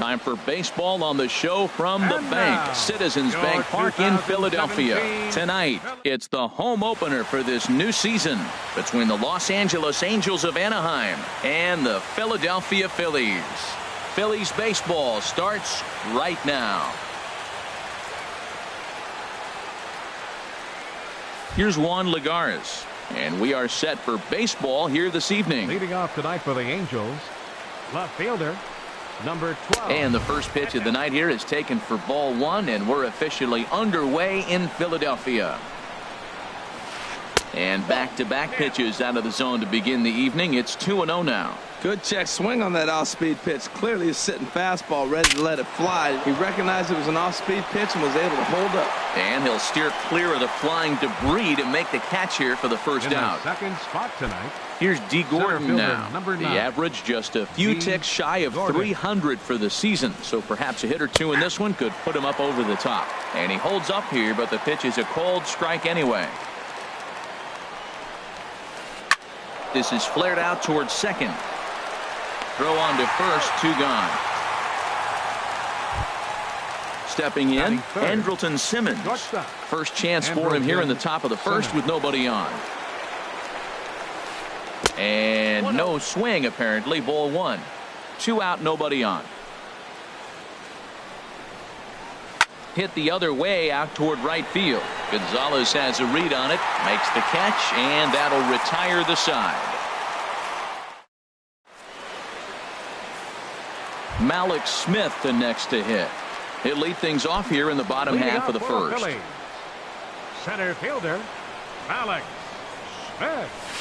Time for baseball on the show from the bank. Citizens Bank Park in Philadelphia. Tonight, it's the home opener for this new season between the Los Angeles Angels of Anaheim and the Philadelphia Phillies. Phillies baseball starts right now. Here's Juan Lagares, and we are set for baseball here this evening. Leading off tonight for the Angels, left fielder, number 12. And the first pitch of the night here is taken for ball one, and we're officially underway in Philadelphia. And back-to-back pitches out of the zone to begin the evening. It's 2-0 now. Good check swing on that off-speed pitch. Clearly a sitting fastball ready to let it fly. He recognized it was an off-speed pitch and was able to hold up. And he'll steer clear of the flying debris to make the catch here for the first out. Second spot tonight. Here's D. Gordon now. Number 9. The average just a few ticks shy of 300 for the season. So perhaps a hit or two in this one could put him up over the top. And he holds up here, but the pitch is a cold strike anyway. This is flared out towards second. Throw on to first, 2 gone. Stepping in, Andrelton Simmons. First chance for him here in the top of the first with nobody on. And no swing apparently, ball 1. 2 out, nobody on. Hit the other way out toward right field. Gonzalez has a read on it, makes the catch, and that'll retire the side. Malik Smith the next to hit. He'll lead things off here in the bottom half of the first. Center fielder, Malik Smith.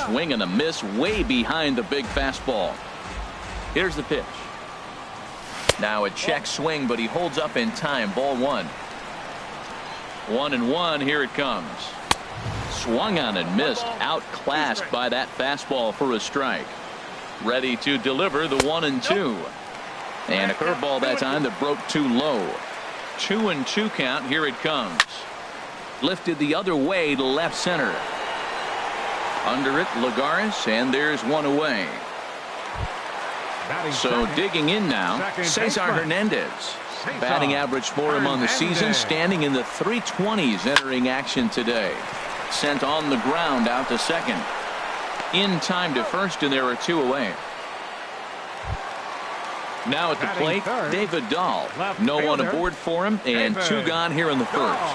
Swing and a miss way behind the big fastball. Here's the pitch. Now a check swing, but he holds up in time. Ball 1. 1-1. Here it comes. Swung on and missed. Outclassed by that fastball for a strike. Ready to deliver the 1-2. And a curveball that time that broke too low. 2-2 count. Here it comes. Lifted the other way to left center. Under it, Lagares, and there's one away. So digging in now, Cesar Hernandez. Batting average for him on the season, standing in the 320s entering action today. Sent on the ground out to second. In time to first, and there are 2 away. Now at the plate, David Dahl. No one aboard for him, and 2 gone here in the first.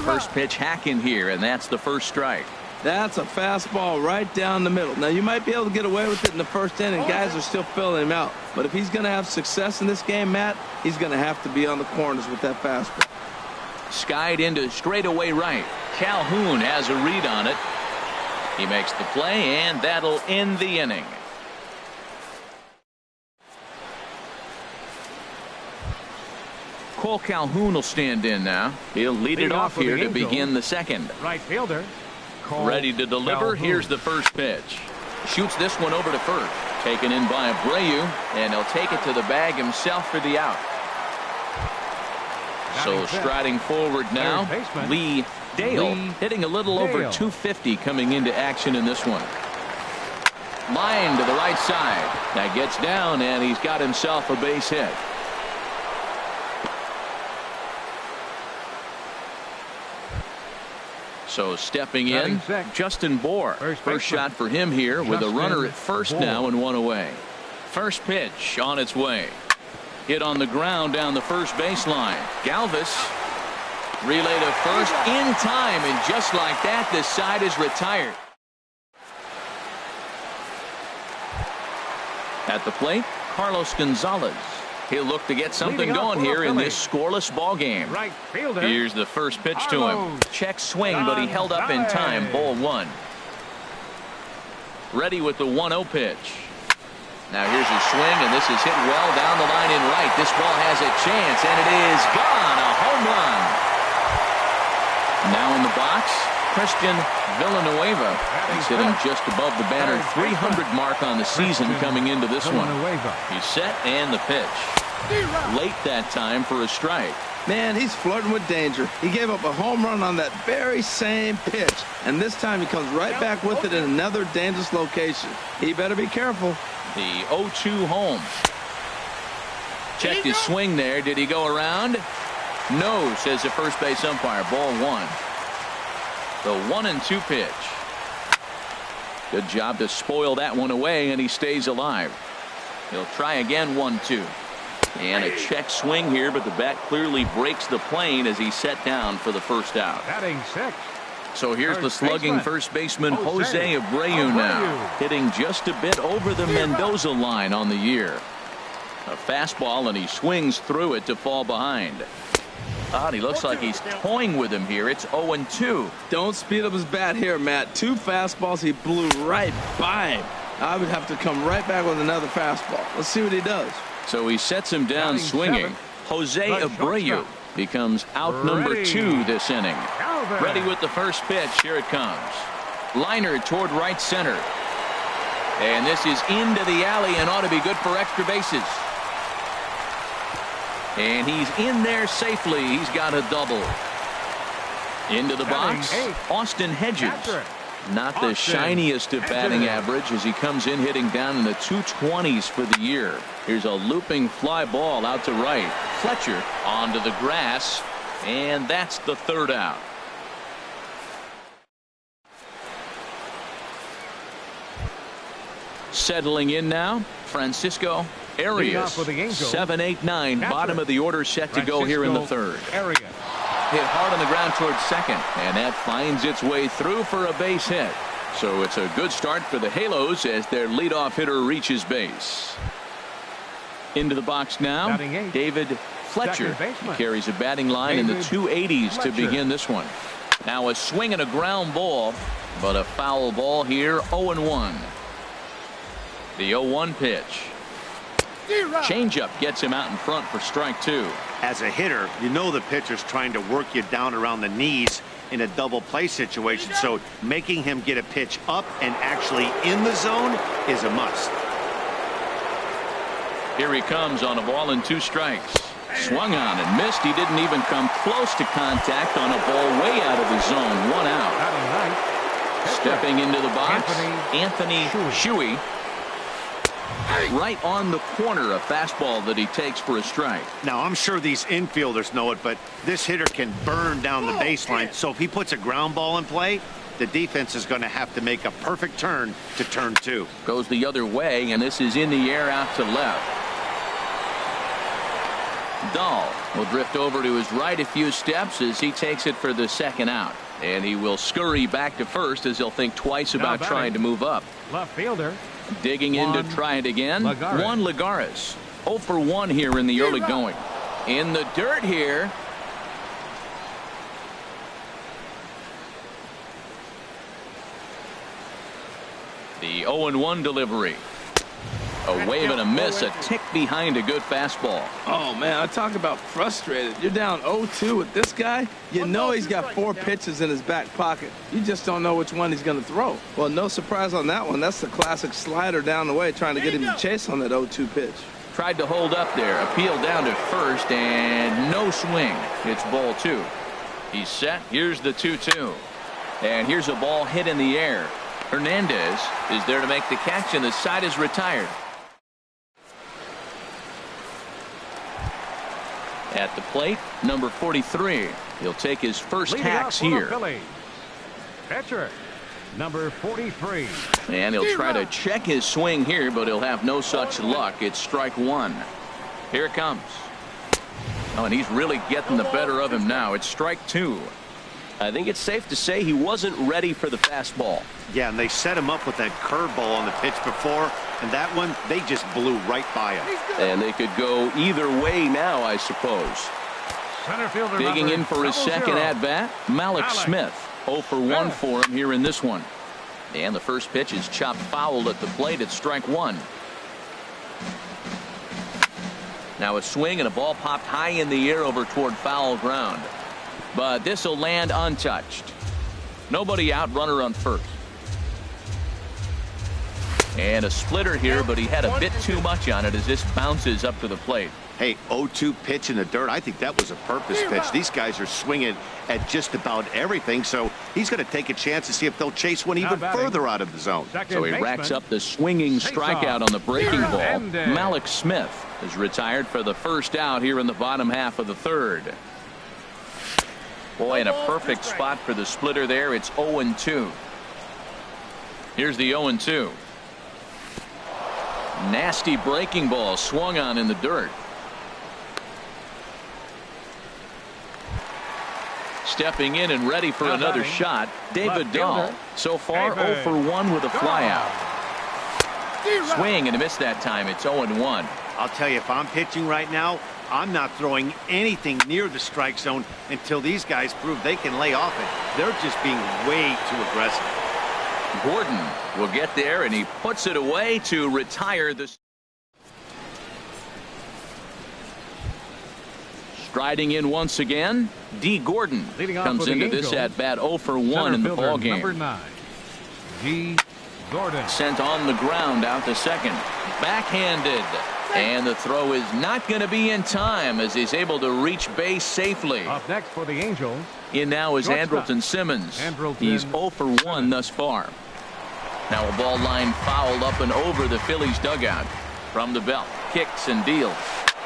First pitch hack in here, and that's the first strike. That's a fastball right down the middle. Now you might be able to get away with it in the first inning. Guys are still filling him out. But if he's going to have success in this game, Matt, he's going to have to be on the corners with that fastball. Skied into straightaway right. Calhoun has a read on it. He makes the play, and that'll end the inning. Cole Calhoun will stand in now. He'll lead it off here to begin the second. Right fielder. Ready to deliver. Here's the first pitch. Shoots this one over to first. Taken in by Abreu, and he'll take it to the bag himself for the out. So striding forward now, Lee Dale, hitting a little over 250 coming into action in this one. Line to the right side. That gets down, and he's got himself a base hit. So stepping in, Justin Bour. First shot for him here with a runner at first now and 1 away. First pitch on its way. Hit on the ground down the first baseline. Galvis relay to first in time, and just like that, this side is retired. At the plate, Carlos Gonzalez. He'll look to get something going here in this scoreless ball game. Right fielder. Here's the first pitch to him. Check swing, but he held up in time. Ball 1. Ready with the 1-0 pitch. Now here's a swing, and this is hit well down the line in right. This ball has a chance, and it is gone. A home run. Now in the box, Christian Villanueva. He's hitting just above the banner 300 mark on the season coming into this one. He's set, and the pitch. Late that time for a strike. Man, he's flirting with danger. He gave up a home run on that very same pitch, and this time he comes right back with it in another dangerous location. He better be careful. The 0-2 home. Checked his swing there. Did he go around? No, says the first base umpire. Ball one. The 1-2 pitch. Good job to spoil that one away, and he stays alive. He'll try again. 1-2. And a check swing here, but the bat clearly breaks the plane as he's set down for the first out. Batting six. So here's the slugging first baseman Jose Abreu now, hitting just a bit over the Mendoza line on the year. A fastball, and he swings through it to fall behind. He looks like he's toying with him here. It's 0-2. Don't speed up his bat here, Matt. Two fastballs, he blew right by him. I would have to come right back with another fastball. Let's see what he does. So he sets him down swinging. Jose Abreu becomes out number 2 this inning. Ready with the first pitch. Here it comes. Liner toward right center. And this is into the alley and ought to be good for extra bases. And he's in there safely. He's got a double. Into the box, Austin Hedges. Not the shiniest of batting average as he comes in hitting down in the 220s for the year. Here's a looping fly ball out to right. Fletcher onto the grass, and that's the third out. Settling in now, Francisco Arias. 7-8-9, bottom of the order set to go here in the third. Hit hard on the ground towards second, and that finds its way through for a base hit. So it's a good start for the Halos as their leadoff hitter reaches base. Into the box now, David Fletcher. He carries a batting line in the 280s to begin this one. Now a swing and a ground ball, but a foul ball here. 0-1. The 0-1 pitch. Changeup gets him out in front for strike 2. As a hitter, you know the pitcher's trying to work you down around the knees in a double play situation, so making him get a pitch up and actually in the zone is a must. Here he comes on a ball and 2 strikes. Swung on and missed. He didn't even come close to contact on a ball way out of the zone. 1 out. Stepping into the box, Anthony Shuey. Right on the corner, a fastball that he takes for a strike. Now, I'm sure these infielders know it, but this hitter can burn down the baseline. So if he puts a ground ball in play, the defense is going to have to make a perfect turn to turn 2. Goes the other way, and this is in the air out to left. Dahl will drift over to his right a few steps as he takes it for the second out. And he will scurry back to first as he'll think twice about trying to move up. Left fielder. Digging in to try it again. Juan Lagares. 0 for 1 here in the early going. In the dirt here. The 0-1 delivery. A wave and a miss, a tick behind a good fastball. Oh, man, I talk about frustrated. You're down 0-2 with this guy. You know he's got 4 pitches in his back pocket. You just don't know which one he's going to throw. Well, no surprise on that one. That's the classic slider down the way, trying to get him to chase on that 0-2 pitch. Tried to hold up there. Appeal down to first, and no swing. It's ball 2. He's set. Here's the 2-2. And here's a ball hit in the air. Hernandez is there to make the catch, and the side is retired. At the plate, number 43. He'll take his first hacks here. Pitcher, number 43. And he'll try to check his swing here, but he'll have no such luck. It's strike 1. Here it comes. Oh, and he's really getting the better of him now. It's strike 2. I think it's safe to say he wasn't ready for the fastball. Yeah, and they set him up with that curveball on the pitch before, and that one, they just blew right by him. And they could go either way now, I suppose. Center fielder digging in for his second at-bat, Malik Smith. 0 for 1 for him here in this one. And the first pitch is chopped foul at the plate. It's strike 1. Now a swing and a ball popped high in the air over toward foul ground. But this will land untouched. Nobody out, runner on first. And a splitter here, but he had a bit too much on it as this bounces up to the plate. Hey, 0-2 pitch in the dirt. I think that was a purpose pitch. These guys are swinging at just about everything, so he's going to take a chance to see if they'll chase one even further out of the zone. So he racks up the swinging strikeout on the breaking ball. Malik Smith is retired for the first out here in the bottom half of the third. Boy, in a perfect spot for the splitter there. It's 0-2. Here's the 0-2. Nasty breaking ball swung on in the dirt. Stepping in and ready for another shot, David Dahl. So far 0 for 1 with a flyout. Swing and a miss that time. It's 0-1. I'll tell you, if I'm pitching right now, I'm not throwing anything near the strike zone until these guys prove they can lay off it. They're just being way too aggressive. Gordon will get there, and he puts it away to retire the. Striding in once again, D. Gordon comes into this at bat 0 for 1 in the ball game. Number 9, D. Gordon. Sent on the ground out to second. Backhanded. And the throw is not going to be in time as he's able to reach base safely. Up next for the Angels. In now is Andrelton Simmons. He's 0 for 1 thus far. Now a ball line fouled up and over the Phillies dugout. From the belt, kicks and deals.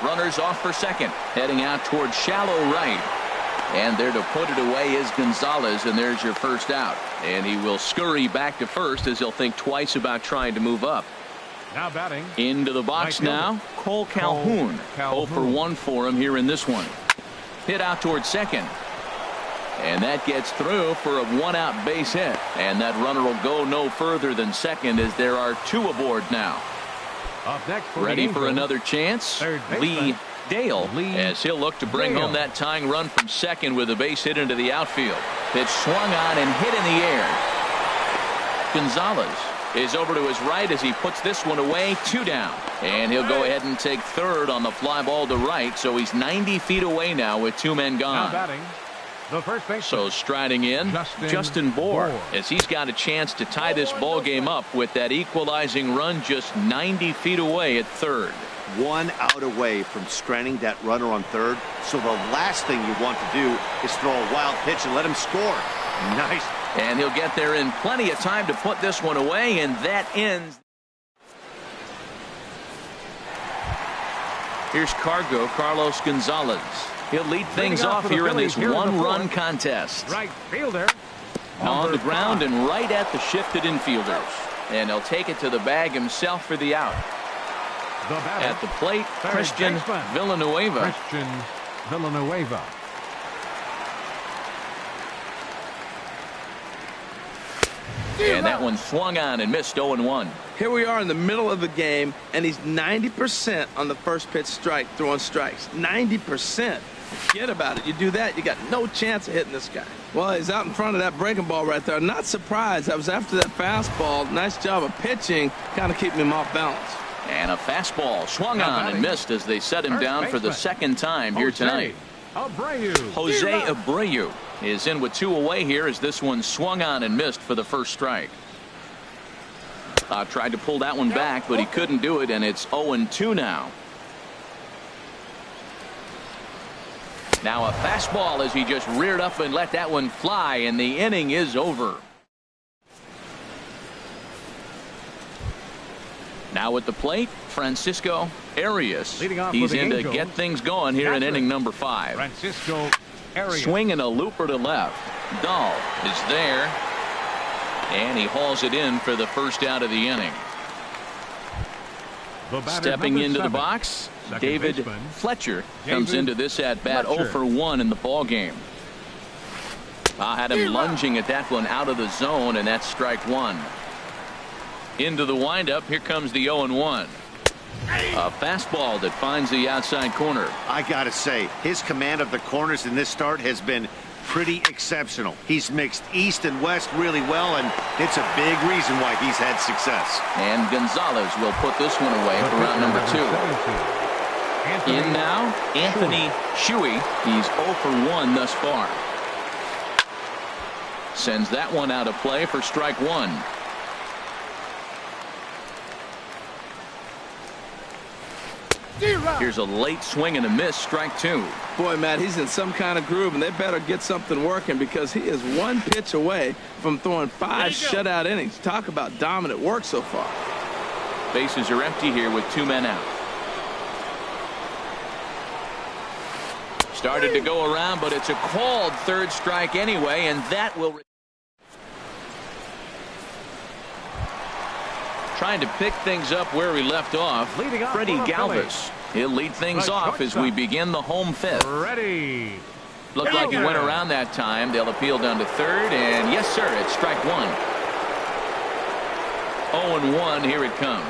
Runners off for second, heading out towards shallow right. And there to put it away is Gonzalez, and there's your first out. And he will scurry back to first as he'll think twice about trying to move up. Now batting. Into the box now, Cole Calhoun. 0 for 1 for him here in this one. Hit out towards second. And that gets through for a 1-out base hit. And that runner will go no further than second as there are 2 aboard now. Up next for Ready the for another chance. Lee Dale as he'll look to bring home that tying run from second with a base hit into the outfield. Pitch swung on and hit in the air. Gonzalez is over to his right as he puts this one away. 2 down. And he'll go ahead and take third on the fly ball to right. So he's 90 feet away now with 2 men gone. Now batting. The first baseman. So striding in, Justin Bour, as he's got a chance to tie this ball game up with that equalizing run just 90 feet away at third. 1 out away from stranding that runner on third. So the last thing you want to do is throw a wild pitch and let him score. Nice. And he'll get there in plenty of time to put this one away, and that ends. Here's Carlos Gonzalez. He'll lead things off here in this one-run contest. Right fielder. On the ground and right at the shifted infielders. And he'll take it to the bag himself for the out. At the plate, Christian Villanueva. And that one swung on and missed 0-1. Here we are in the middle of the game, and he's 90% on the first pitch strike, throwing strikes. 90%. Forget about it. You do that, you got no chance of hitting this guy. Well, he's out in front of that breaking ball right there. Not surprised. I was after that fastball. Nice job of pitching, kind of keeping him off balance. And a fastball swung on and missed as they set him down for the second time here tonight. Jose Abreu is in with 2 away here as this one swung on and missed for the first strike. Tried to pull that one back, but he couldn't do it, and it's 0-2 now. Now a fastball as he just reared up and let that one fly, and the inning is over. Now at the plate, Francisco Arias. He's in to get things going here in inning number 5. Francisco Arias. Swinging a looper to left. Dahl is there. And he hauls it in for the first out of the inning. Stepping into the box, David Fletcher comes into this at bat 0 for 1 in the ball game. Had him lunging at that one out of the zone, and that's strike 1. Into the windup, here comes the 0-1. A fastball that finds the outside corner. I gotta say, his command of the corners in this start has been pretty exceptional. He's mixed east and west really well, and it's a big reason why he's had success. And Gonzalez will put this one away for round number 2. In now, Anthony Shuey. He's 0 for 1 thus far. Sends that one out of play for strike 1. Here's a late swing and a miss, strike two. Boy, Matt, he's in some kind of groove, and they better get something working because he is one pitch away from throwing 5 shutout innings. Talk about dominant work so far. Bases are empty here with 2 men out. Started to go around, but it's a called third strike anyway, and that will... Trying to pick things up where we left off, Freddie Galvis. He'll lead things off as we begin the home fifth. Ready. Looked like he went around that time. They'll appeal down to third, and yes, sir, it's strike one. 0-1, here it comes.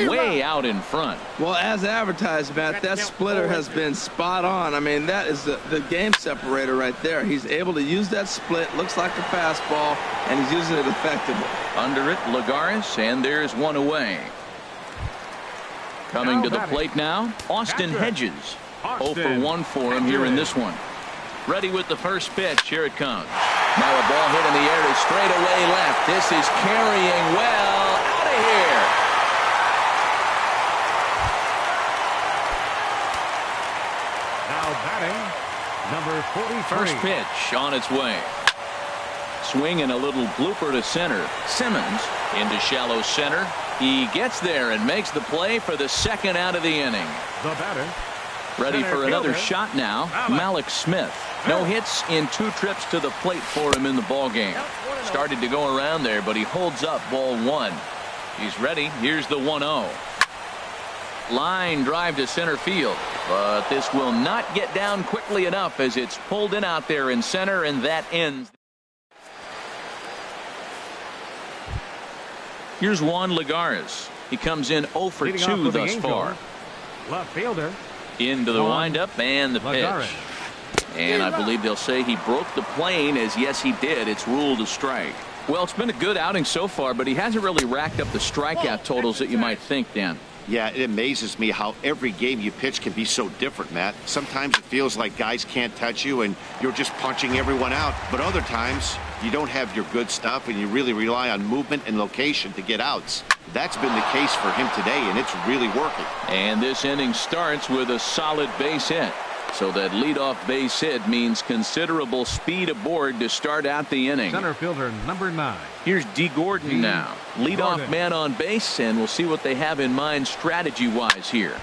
Way out in front. Well, as advertised, Matt, that splitter has been spot on. I mean, that is the game separator right there. He's able to use that split, looks like a fastball, and he's using it effectively. Under it, Lagares, and there's one away. Coming to the plate now, Austin Hedges. 0 for 1 for him here in this one. Ready with the first pitch. Here it comes. Now a ball hit in the air to straightaway left. This is carrying well out of here. Now batting, number 43. First pitch on its way. Swing and a little blooper to center. Simmons into shallow center. He gets there and makes the play for the second out of the inning. The batter. Ready for another shot now. Malik Smith. No hits in 2 trips to the plate for him in the ball game. Started to go around there, but he holds up ball 1. He's ready. Here's the 1-0. Line drive to center field, but this will not get down quickly enough as it's pulled in out there in center, and that ends. Here's Juan Lagares. He comes in 0 for 2 thus far. Left fielder. Into the windup and the pitch. And I believe they'll say he broke the plane, as yes he did. It's ruled a strike. Well, it's been a good outing so far, but he hasn't really racked up the strikeout totals that you might think, Dan. Yeah, it amazes me how every game you pitch can be so different, Matt. Sometimes it feels like guys can't touch you and you're just punching everyone out. But other times you don't have your good stuff and you really rely on movement and location to get outs. That's been the case for him today, and it's really working. And this inning starts with a solid base hit. So that leadoff base hit means considerable speed aboard to start out the inning. Center fielder number 9. Here's D. Gordon now. Leadoff man on base, and we'll see what they have in mind strategy-wise here.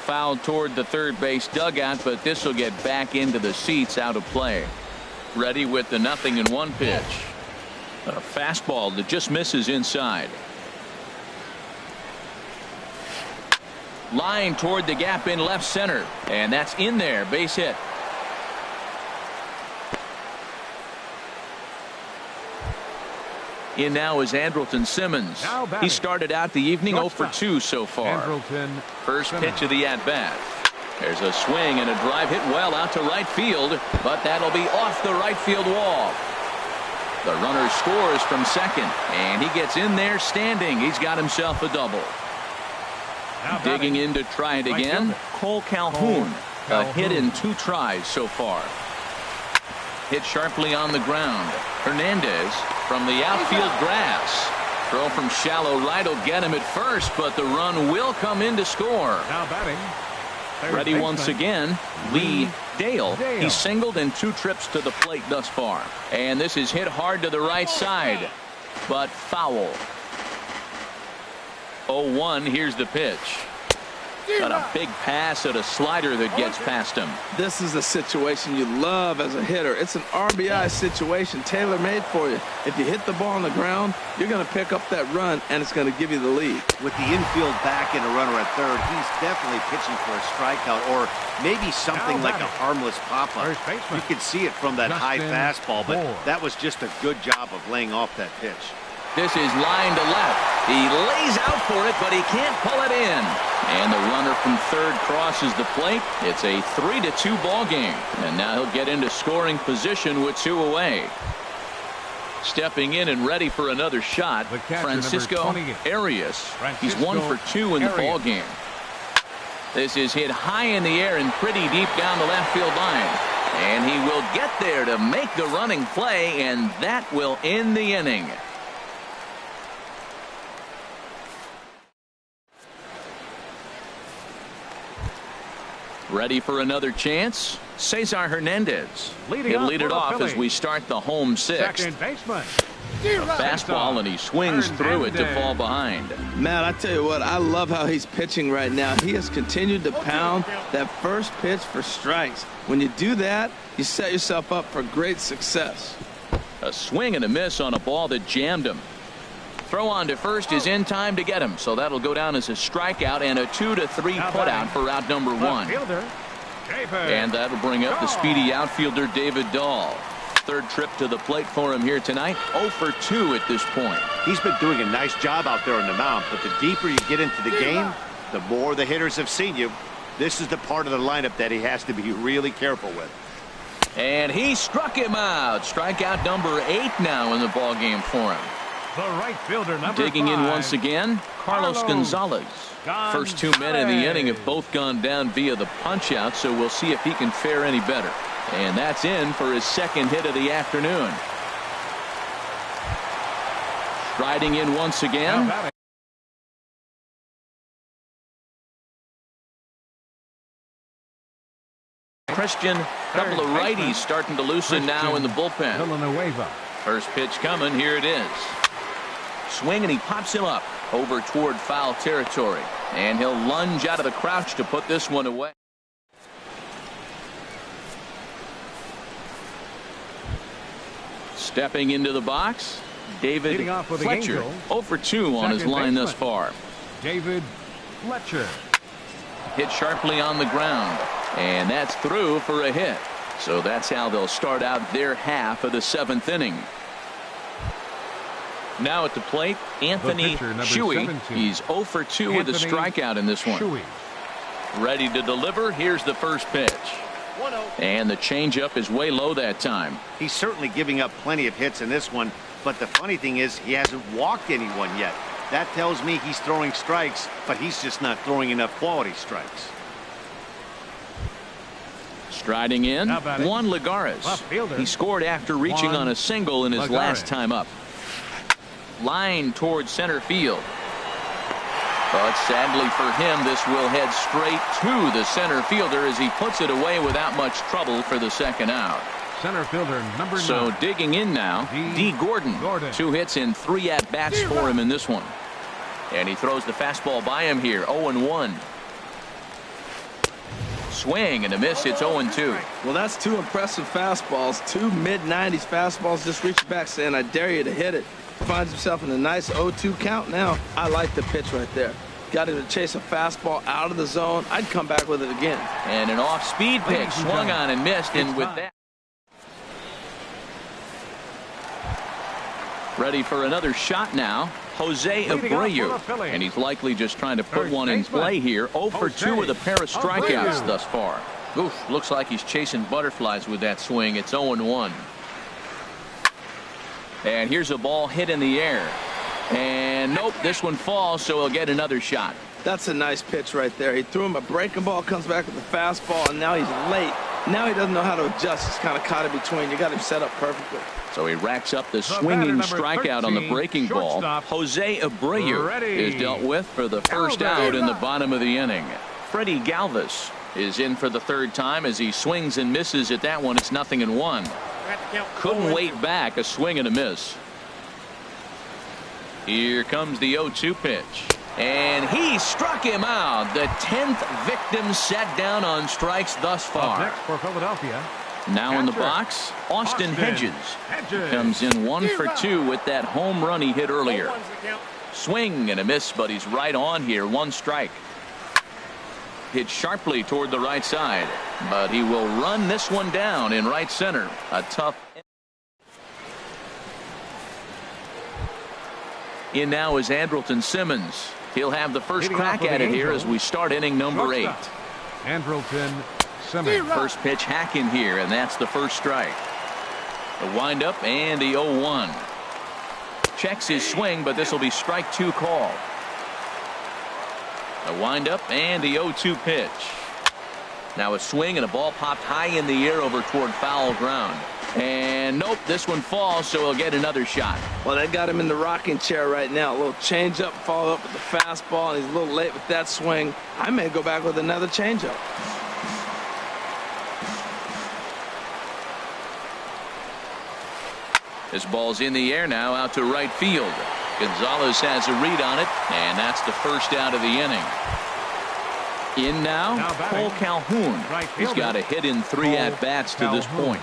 Foul toward the third base dugout, but this will get back into the seats, out of play. Ready with the 0-1 pitch. A fastball that just misses inside. Line toward the gap in left center, and that's in there. Base hit. In now is Andrelton Simmons. He started out the evening 0 for 2 so far. First pitch of the at-bat. There's a swing and a drive hit well out to right field, but that'll be off the right field wall. The runner scores from second, and he gets in there standing. He's got himself a double. Digging in to try it again, Cole Calhoun. A hit in 2 tries so far. Hit sharply on the ground. Hernandez from the outfield grass. Throw from shallow right will get him at first, but the run will come in to score. Now batting. Ready once again, Lee Dale. He singled in 2 trips to the plate thus far. And this is hit hard to the right side, but foul. 0-1, here's the pitch. Got a big pass at a slider that gets past him. This is a situation you love as a hitter. It's an RBI situation, tailor-made for you. If you hit the ball on the ground, you're going to pick up that run, and it's going to give you the lead. With the infield back and a runner at third, he's definitely pitching for a strikeout or maybe something like a harmless pop-up. You can see it from that high fastball, but that was just a good job of laying off that pitch. This is line to left. He lays out for it, but he can't pull it in. And the runner from third crosses the plate. It's a 3-2 ball game. And now he'll get into scoring position with 2 away. Stepping in and ready for another shot, Francisco Arias. He's 1 for 2 in the ball game. This is hit high in the air and pretty deep down the left field line. And he will get there to make the running play, and that will end the inning. Ready for another chance? Cesar Hernandez. He'll lead it off as we start the home sixth. Second baseman. A fastball, and he swings through it to fall behind. Man, I tell you what, I love how he's pitching right now. He has continued to pound that first pitch for strikes. When you do that, you set yourself up for great success. A swing and a miss on a ball that jammed him. Throw on to first is in time to get him, so that'll go down as a strikeout and a 2-3 putout for out number one. And that'll bring up the speedy outfielder David Dahl. Third trip to the plate for him here tonight. 0 for 2 at this point. He's been doing a nice job out there on the mound, but the deeper you get into the game, the more the hitters have seen you. This is the part of the lineup that he has to be really careful with. And he struck him out. Strikeout number 8 now in the ball game for him. The right fielder, number Digging 5. in once again, Carlos Gonzalez. First 2 men in the inning have both gone down via the punch-out, so we'll see if he can fare any better. And that's in for his second hit of the afternoon. Striding in once again. Christian, couple of righties starting to loosen now in the bullpen. Villanueva. First pitch coming, here it is. Swing, and he pops him up over toward foul territory. And he'll lunge out of the crouch to put this one away. Stepping into the box, David Fletcher. 0 for 2 on his line thus far. David Fletcher. Hit sharply on the ground. And that's through for a hit. So that's how they'll start out their half of the 7th inning. Now at the plate, Anthony Shuey. He's 0 for 2 with a strikeout in this one. Shuey. Ready to deliver. Here's the first pitch. And the changeup is way low that time. He's certainly giving up plenty of hits in this one, but the funny thing is he hasn't walked anyone yet. That tells me he's throwing strikes, but he's just not throwing enough quality strikes. Striding in, Juan Lagares. He scored after reaching on a single in his last time up. Line towards center field. But sadly for him, this will head straight to the center fielder as he puts it away without much trouble for the second out. Center fielder number 9. So digging in now, D. Gordon. 2 hits and 3 at-bats for him in this one. And he throws the fastball by him here, 0-1. Swing and a miss. It's 0-2. Well, that's 2 impressive fastballs. 2 mid-90s fastballs. Just reach back saying, I dare you to hit it. Finds himself in a nice 0-2 count now. I like the pitch right there. Got him to chase a fastball out of the zone. I'd come back with it again. And an off-speed pitch swung on and missed. And with that, ready for another shot now, Jose Abreu. And he's likely just trying to put one in play here. 0 for 2 with a pair of strikeouts thus far. Oof, looks like he's chasing butterflies with that swing. It's 0-1. And here's a ball hit in the air. And nope, this one falls, so he'll get another shot. That's a nice pitch right there. He threw him a breaking ball, comes back with a fastball, and now he's late. Now he doesn't know how to adjust. He's kind of caught in between. You got him set up perfectly. So he racks up the swinging strikeout on the breaking ball. Jose Abreu is dealt with for the first out in the bottom of the inning. Freddie Galvis is in for the 3rd time as he swings and misses at that one. It's 0-1. Couldn't wait back. A swing and a miss. Here comes the 0-2 pitch. And he struck him out. The 10th victim set down on strikes thus far. Next for Philadelphia. Now in the box, Austin Hedges. Comes in 1 for 2 with that home run he hit earlier. Swing and a miss, but he's right on here. 1 strike. Hit sharply toward the right side, but he will run this one down in right center. A tough. In now is Andrelton Simmons. He'll have the first crack at it here as we start inning number 8. Andrelton Simmons. First pitch hacking here, and that's the first strike. The windup and the 0-1. Checks his swing, but this will be strike 2 call. The windup and the 0-2 pitch. Now a swing and a ball popped high in the air over toward foul ground. And nope, this one falls, so he'll get another shot. Well, they got him in the rocking chair right now. A little changeup, follow up with the fastball, and he's a little late with that swing. I may go back with another changeup. This ball's in the air now out to right field. Gonzalez has a read on it, and that's the first out of the inning. In now Cole Calhoun. He's got a hit in 3 at-bats to this point.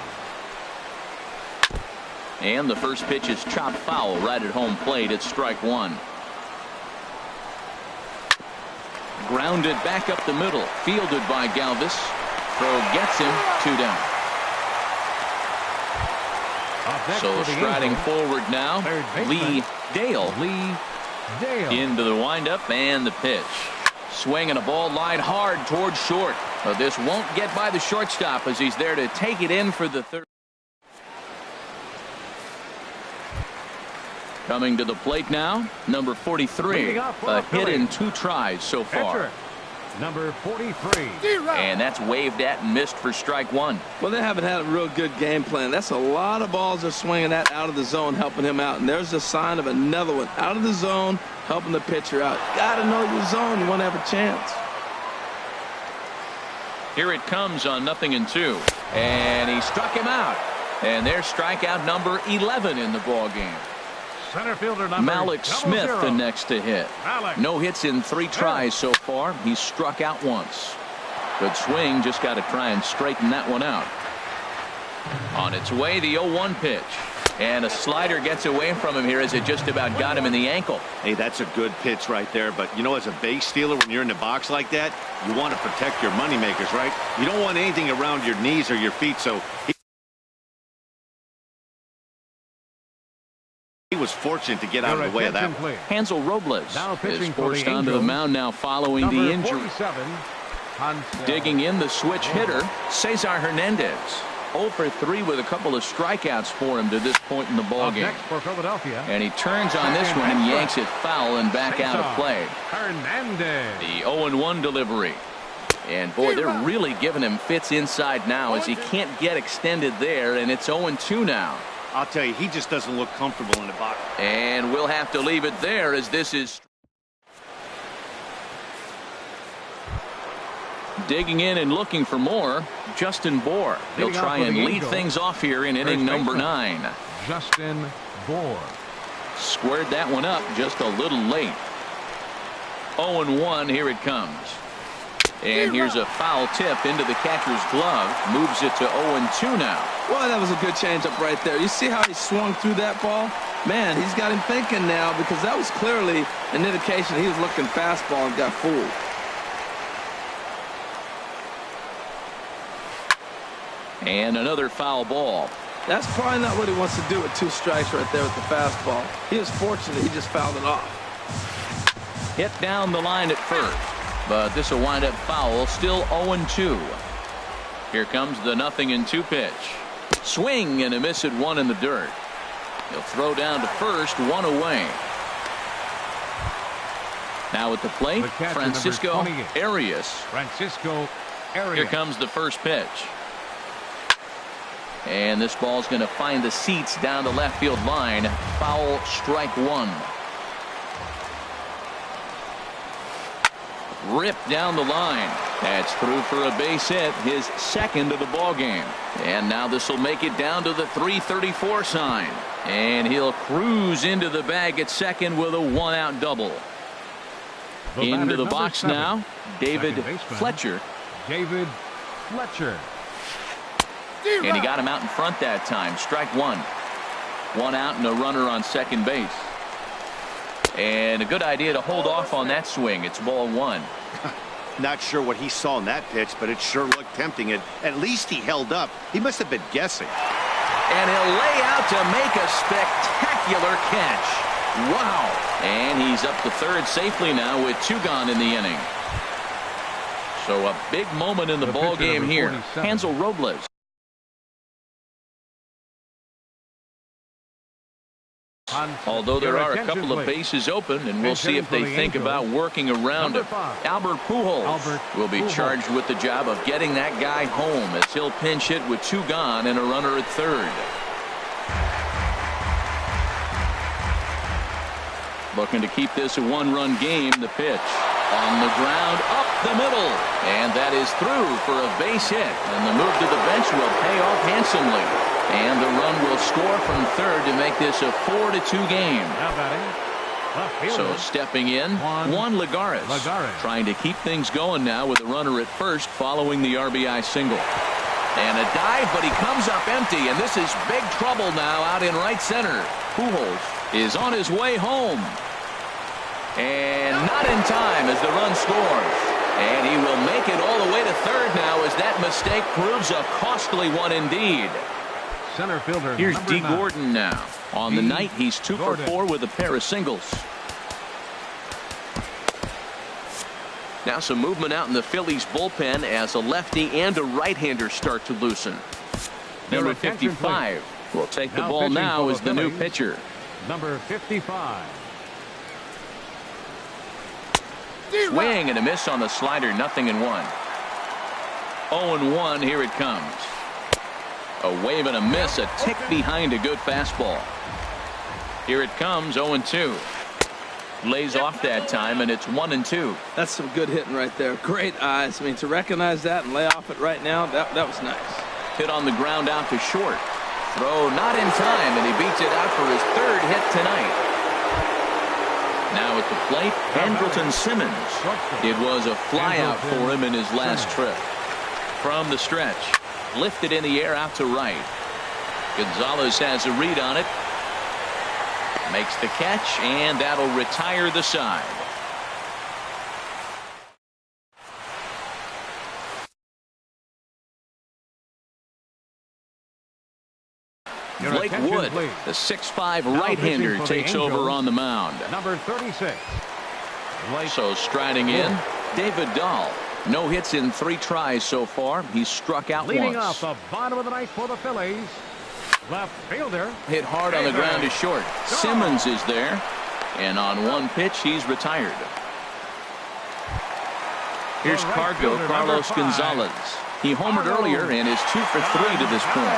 And the first pitch is chopped foul right at home plate. It's strike 1. Grounded back up the middle. Fielded by Galvis. Throw gets him. 2 down. So striding forward now, Lee Dale into the windup and the pitch. Swinging a ball line hard towards short. But this won't get by the shortstop as he's there to take it in for the third. Coming to the plate now, number 43. A hit in 2 tries so far. Number 43. And that's waved at and missed for strike 1. Well, they haven't had a real good game plan. That's a lot of balls they're swinging at out of the zone, helping him out. And there's a sign of another one out of the zone, helping the pitcher out. Got to know your zone. You won't have a chance. Here it comes on 0-2. And he struck him out. And there's strikeout number 11 in the ball game. Center fielder number Malik Smith 00. the next to hit. No hits in 3 tries so far. He's struck out once. Good swing. Just got to try and straighten that one out. On its way, the 0-1 pitch. And a slider gets away from him here as it just about got him in the ankle. Hey, that's a good pitch right there. But, you know, as a base stealer, when you're in the box like that, you want to protect your moneymakers, right? You don't want anything around your knees or your feet. So he was fortunate to get out of the way of that one. Hansel Robles is forced onto the mound now following the injury. Digging in the switch hitter, Cesar Hernandez. 0 for 3 with a couple of strikeouts for him to this point in the ballgame. And he turns on this one and yanks it foul and back out of play. The 0-1 delivery. And boy, they're really giving him fits inside now as he can't get extended there, and it's 0-2 now. I'll tell you, he just doesn't look comfortable in the box. And we'll have to leave it there as this is digging in and looking for more. Justin Bohr. He'll try and lead things off here in inning number 9. Justin Bohr squared that one up just a little late. 0-1. Here it comes. And here's a foul tip into the catcher's glove. Moves it to 0-2 now. Well, that was a good changeup right there. You see how he swung through that ball? Man, he's got him thinking now because that was clearly an indication he was looking fastball and got fooled. And another foul ball. That's probably not what he wants to do with 2 strikes right there with the fastball. He was fortunate he just fouled it off. Hit down the line at first. But this will wind up foul. Still 0-2. Here comes the 0-2 pitch. Swing and a miss at 1 in the dirt. He'll throw down to first. 1 away. Now at the plate, Francisco Arias. Here comes the first pitch. And this ball's going to find the seats down the left field line. Foul, strike 1. Ripped down the line. That's through for a base hit, his second of the ball game. And now this will make it down to the 334 sign. And he'll cruise into the bag at second with a 1-out double. Into the box 7. Now, David Fletcher. David Fletcher. And he got him out in front that time. Strike 1. 1 out and a runner on second base. And a good idea to hold off on that swing. It's ball 1. Not sure what he saw in that pitch, but it sure looked tempting. At least he held up. He must have been guessing. And he'll lay out to make a spectacular catch. Wow. And he's up to third safely now with 2 gone in the inning. So a big moment in the ball game here. Hansel Robles. Although there are a couple of bases open, and we'll see if they think about working around him. Albert Pujols will be charged with the job of getting that guy home as he'll pinch hit with 2 gone and a runner at third. Looking to keep this a 1-run game. The pitch on the ground up the middle. And that is through for a base hit. And the move to the bench will pay off handsomely. And the run will score from third to make this a 4-2 game. Now batting, left fielder. So stepping in, Juan Lagares. Trying to keep things going now with a runner at first following the RBI single. And a dive, but he comes up empty, and this is big trouble now out in right center. Pujols is on his way home. And not in time as the run scores. And he will make it all the way to third now as that mistake proves a costly one indeed. Center fielder. Here's D. 9. Gordon now. On the night, he's 2 for 4 with a pair of singles. Now some movement out in the Phillies bullpen as a lefty and a right-hander start to loosen. Number 55 will take the ball now as the new pitcher. Number 55. Swing and a miss on the slider, 0-1. 0-1, here it comes. A wave and a miss, a tick behind a good fastball. Here it comes, 0-2. Lays off that time, and it's 1-2. That's some good hitting right there. Great eyes. I mean, to recognize that and lay off it right now, that was nice. Hit on the ground out to short. Throw not in time, and he beats it out for his third hit tonight. Now at the plate, Andrelton Simmons. It was a flyout for him in his last trip. From the stretch, lifted in the air out to right. Gonzalez has a read on it. Makes the catch, and that'll retire the side. Blake Wood, the 6'5" right-hander, takes over on the mound. Number 36. So striding in, David Dahl. No hits in 3 tries so far. He's struck out Leading once. off the bottom of the ninth for the Phillies. Left fielder. Hit hard on the ground to short. Simmons is there. And on one pitch, he's retired. Here's Cargo, Carlos Gonzalez. He homered earlier and is 2 for 3 to this point.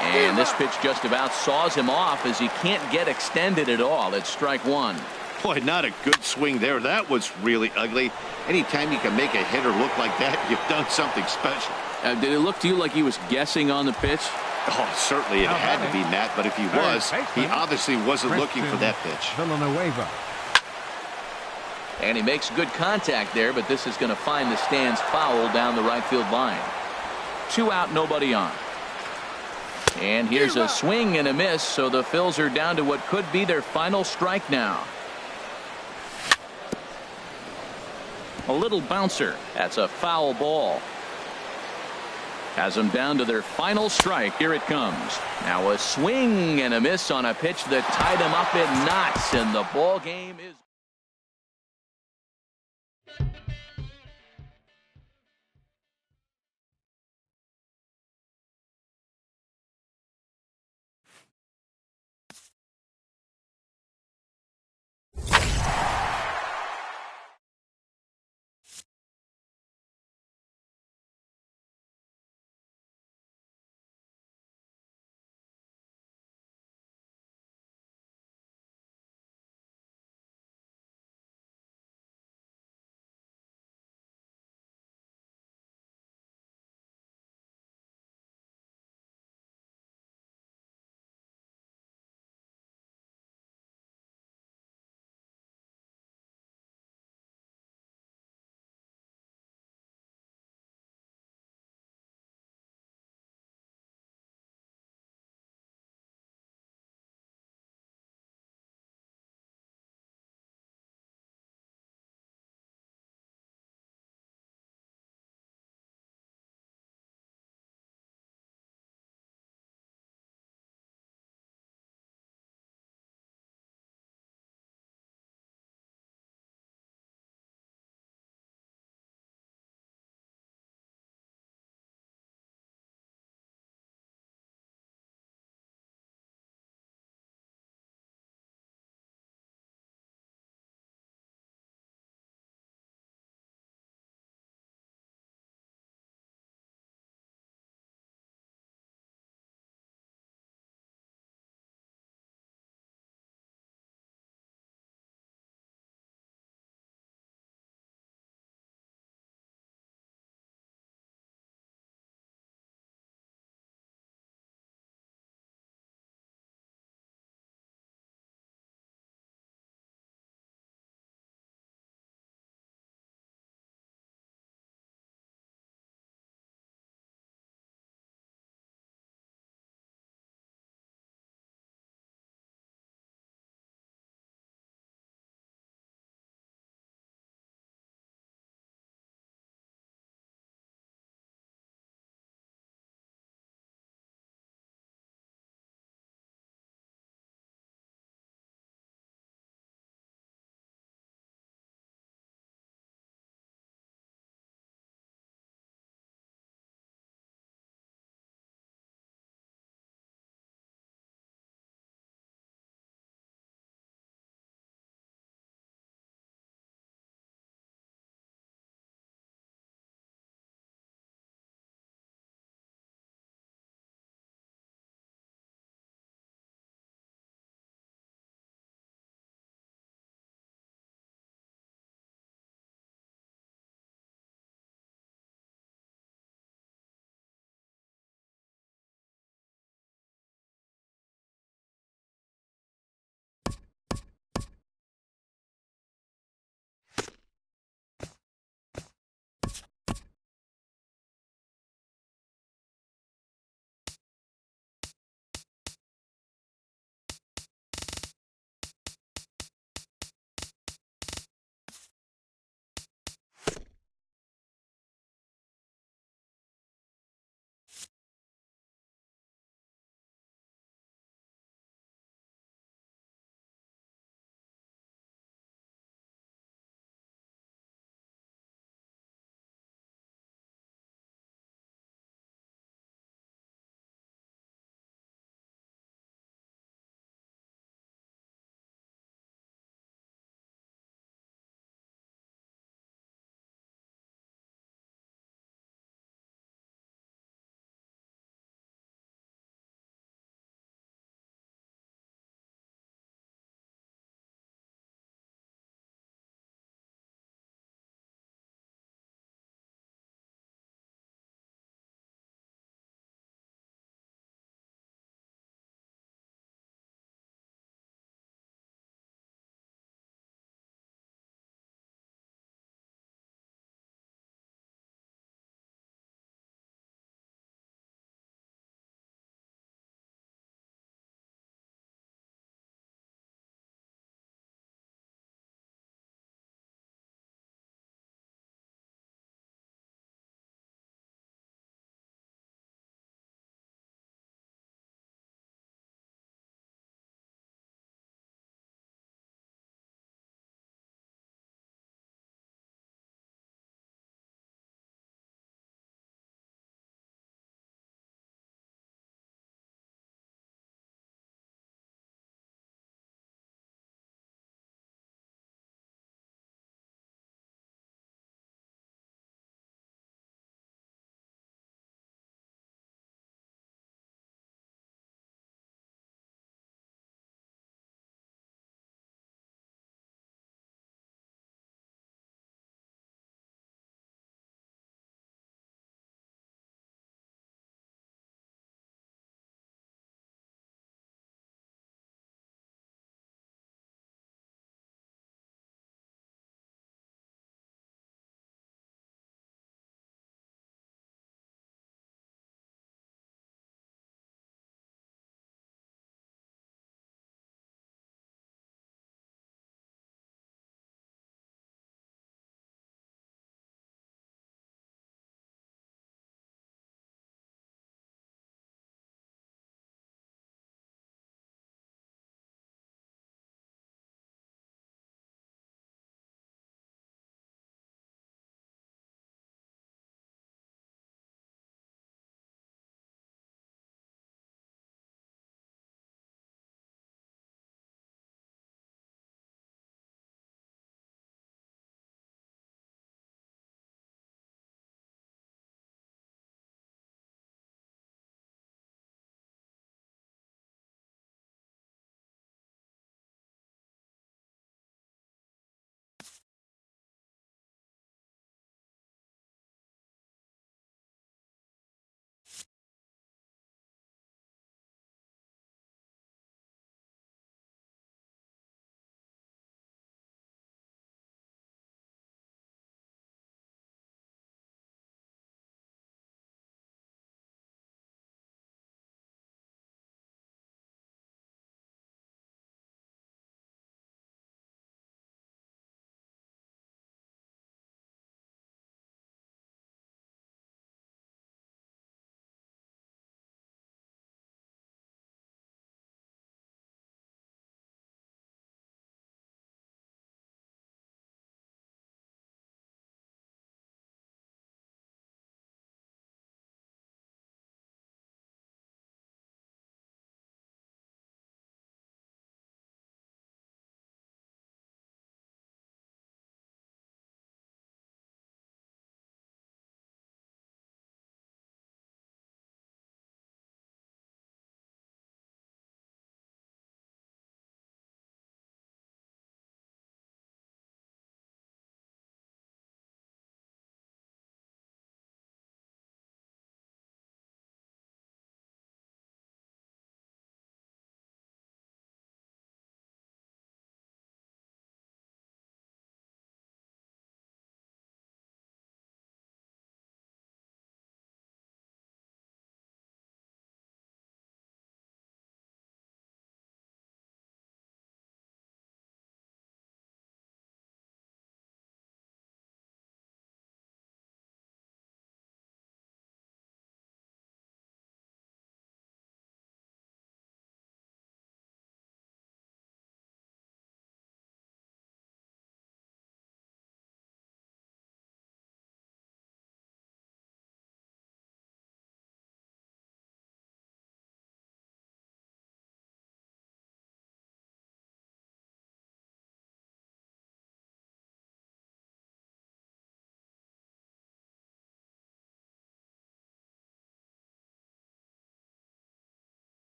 And this pitch just about saws him off as he can't get extended at all. It's strike 1. Boy, not a good swing there. That was really ugly. Anytime you can make a hitter look like that, you've done something special. Did it look to you like he was guessing on the pitch? Oh, certainly it had to be, Matt, but if he was, he obviously wasn't looking for that pitch. Villanueva. And he makes good contact there, but this is going to find the stands foul down the right field line. 2 out, nobody on. And here's a swing and a miss, so the Phils are down to what could be their final strike now. A little bouncer. That's a foul ball. Has them down to their final strike. Here it comes. Now a swing and a miss on a pitch that tied him up in knots, and the ball game is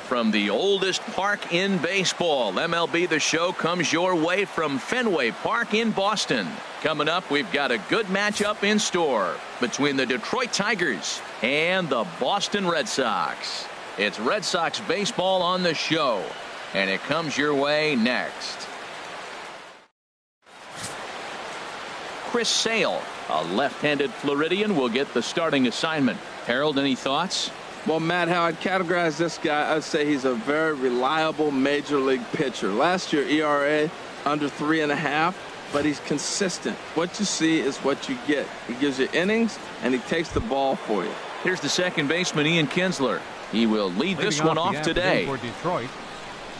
from the oldest park in baseball. MLB The Show comes your way from Fenway Park in Boston. Coming up, we've got a good matchup in store between the Detroit Tigers and the Boston Red Sox. It's Red Sox baseball on the show, and it comes your way next. Chris Sale, a left-handed Floridian, will get the starting assignment. Harold, any thoughts? Well, Matt, how I'd categorize this guy, I'd say he's a very reliable major league pitcher. Last year, ERA under 3.5, but he's consistent. What you see is what you get. He gives you innings, and he takes the ball for you. Here's the second baseman, Ian Kinsler. He will lead this one off today. For Detroit,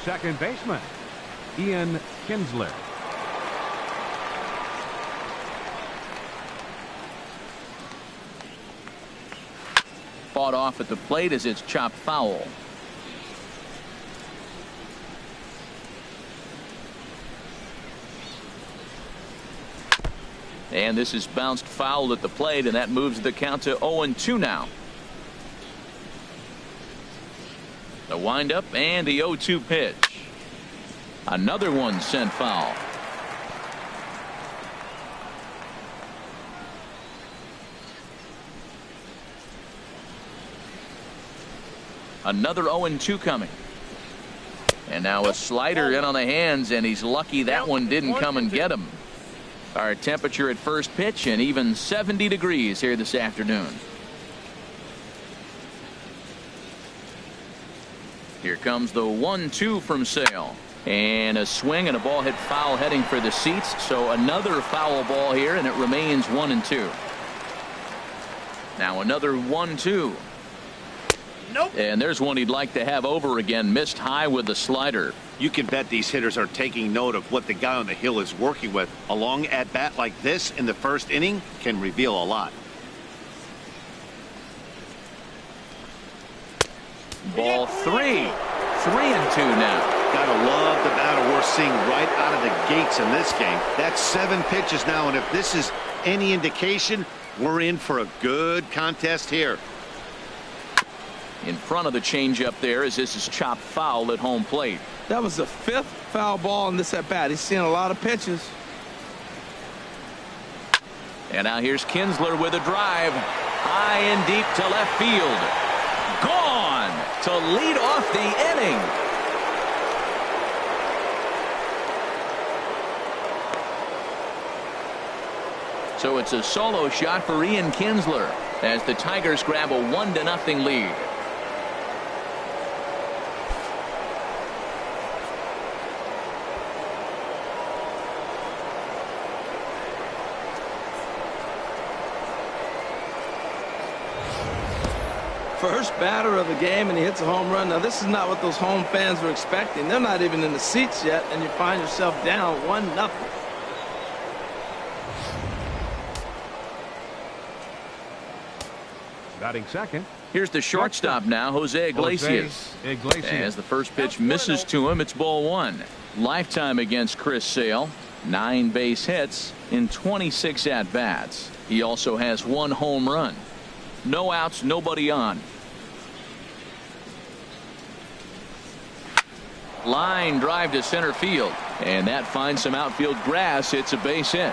second baseman, Ian Kinsler. Fought off at the plate as it's chopped foul. And this is bounced foul at the plate, and that moves the count to 0-2 now. The windup and the 0-2 pitch. Another one sent foul. Another 0-2 coming. And now a slider in on the hands, and he's lucky that one didn't come and get him. Our temperature at first pitch, and even 70 degrees here this afternoon. Here comes the 1-2 from Sale. And a swing and a ball hit foul heading for the seats. So another foul ball here, and it remains 1-2. Now another 1-2. Nope. And there's one he'd like to have over again. Missed high with the slider. You can bet these hitters are taking note of what the guy on the hill is working with. A long at bat like this in the first inning can reveal a lot. Ball 3. 3-2 now. Gotta love the battle we're seeing right out of the gates in this game. That's 7 pitches now, and if this is any indication, we're in for a good contest here. In front of the changeup there as this is chopped foul at home plate. That was the 5th foul ball in this at bat. He's seeing a lot of pitches. And now here's Kinsler with a drive. High and deep to left field. Gone to lead off the inning. So it's a solo shot for Ian Kinsler as the Tigers grab a 1-0 lead. First batter of the game, and he hits a home run. Now, this is not what those home fans were expecting. They're not even in the seats yet, and you find yourself down 1-0. Batting second. Here's the shortstop now, Jose Iglesias. As the first pitch misses to him, it's ball 1. Lifetime against Chris Sale. 9 base hits in 26 at-bats. He also has 1 home run. No outs, nobody on. Line drive to center field, and that finds some outfield grass. It's a base hit.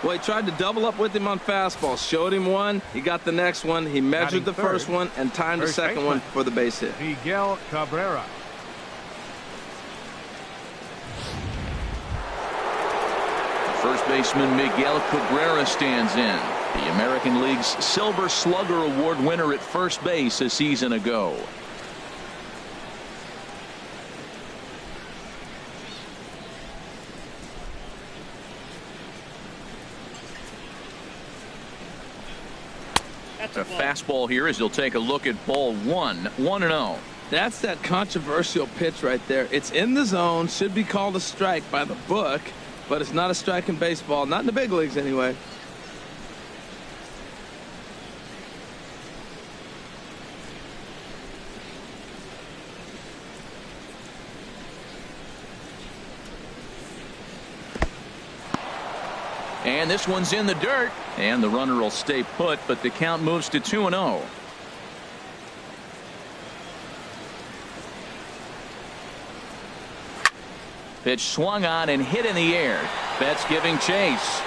Well, he tried to double up with him on fastball. Showed him one. He got the next one. He measured the first one and timed the second one for the base hit. Miguel Cabrera. First baseman Miguel Cabrera stands in. The American League's Silver Slugger Award winner at first base a season ago. A fastball here as he'll take a look at ball 1. 1-0. That's that controversial pitch right there. It's in the zone, should be called a strike by the book, but it's not a strike in baseball, not in the big leagues anyway. And this one's in the dirt, and the runner will stay put, but the count moves to 2-0. Pitch swung on and hit in the air. Betts giving chase.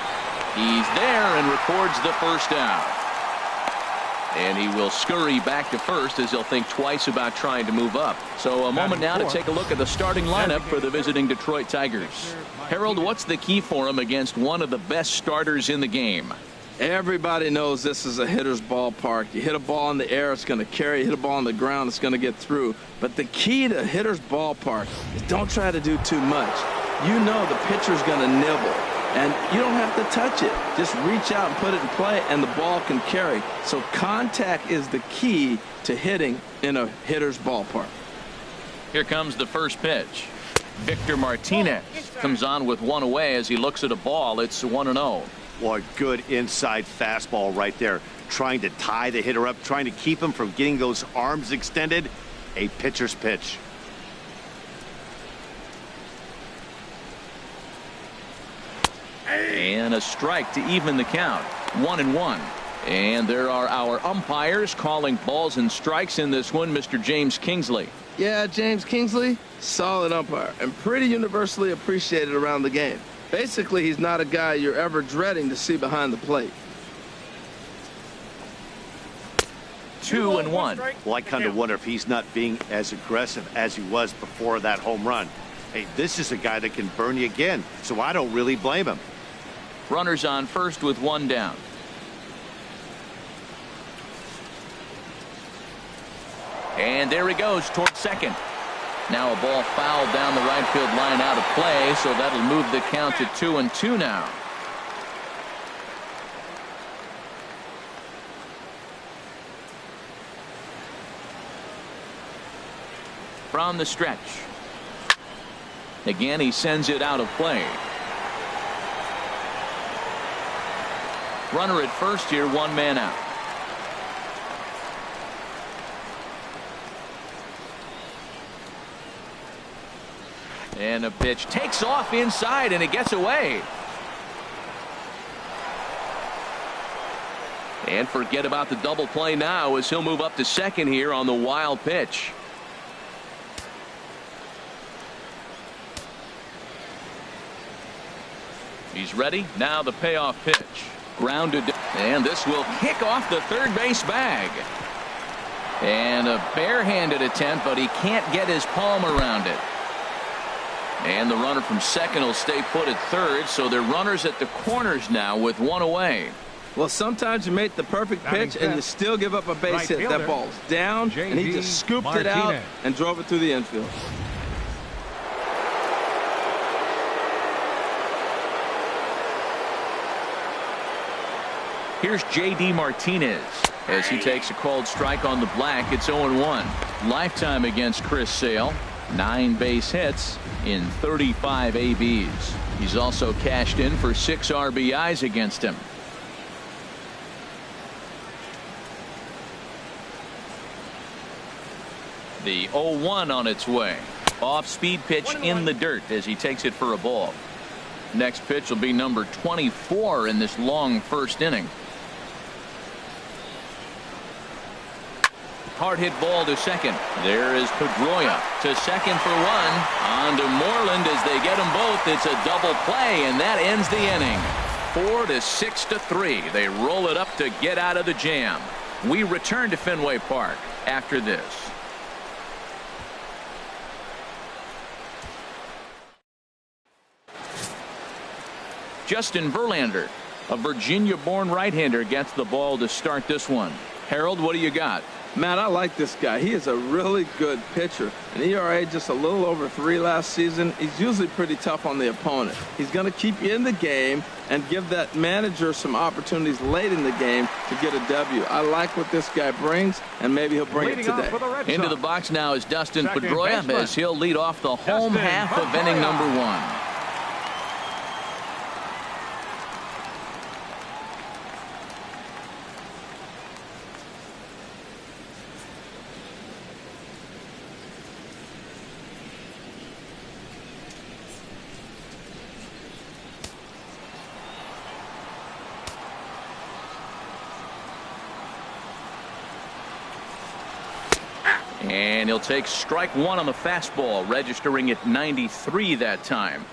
He's there and records the first out. And he will scurry back to first as he'll think twice about trying to move up. So a moment now to take a look at the starting lineup for the visiting Detroit Tigers. Harold, what's the key for him against one of the best starters in the game? Everybody knows this is a hitter's ballpark. You hit a ball in the air, it's going to carry. You hit a ball on the ground, it's going to get through. But the key to hitter's ballpark is don't try to do too much. You know the pitcher's going to nibble, and you don't have to touch it. Just reach out and put it in play, and the ball can carry. So contact is the key to hitting in a hitter's ballpark. Here comes the first pitch. Victor Martinez comes on with one away as he looks at a ball. It's 1-0. Boy, good inside fastball right there. Trying to tie the hitter up, trying to keep him from getting those arms extended. A pitcher's pitch. And a strike to even the count. 1-1. And there are our umpires calling balls and strikes in this one. Mr. James Kingsley. Yeah, James Kingsley, solid umpire and pretty universally appreciated around the game. Basically, he's not a guy you're ever dreading to see behind the plate. 2-1. Well, I kind of wonder if he's not being as aggressive as he was before that home run. Hey, this is a guy that can burn you again, so I don't really blame him. Runners on first with one down. And there he goes towards second. Now a ball fouled down the right field line out of play, so that'll move the count to 2-2 now. From the stretch. Again, he sends it out of play. Runner at first here, one man out. And a pitch takes off inside and it gets away. And forget about the double play now as he'll move up to second here on the wild pitch. He's ready. Now the payoff pitch. Grounded. And this will kick off the third base bag. And a barehanded attempt, but he can't get his palm around it. And the runner from second will stay put at third, so they're runners at the corners now with one away. Well, sometimes you make the perfect pitch and you still give up a base hit. That ball's down, and he just scooped it out and drove it through the infield. Here's J.D. Martinez as he takes a called strike on the black. It's 0-1. Lifetime against Chris Sale. 9 base hits in 35 ABs. He's also cashed in for 6 RBIs against him. The 0-1 on its way. Off-speed pitch in the dirt as he takes it for a ball. Next pitch will be number 24 in this long first inning. Hard hit ball to second. There is Pedroia to second for one. On to Moreland as they get them both. It's a double play, and that ends the inning. 4-6-3. They roll it up to get out of the jam. We return to Fenway Park after this. Justin Verlander, a Virginia-born right-hander, gets the ball to start this one. Harold, what do you got? Matt, I like this guy. He is a really good pitcher. An ERA just a little over 3 last season. He's usually pretty tough on the opponent. He's going to keep you in the game and give that manager some opportunities late in the game to get a W. I like what this guy brings, and maybe he'll bring it today. Into the box now is Dustin Pedroia as he'll lead off the home half of inning number 1. And he'll take strike one on the fastball, registering at 93 that time.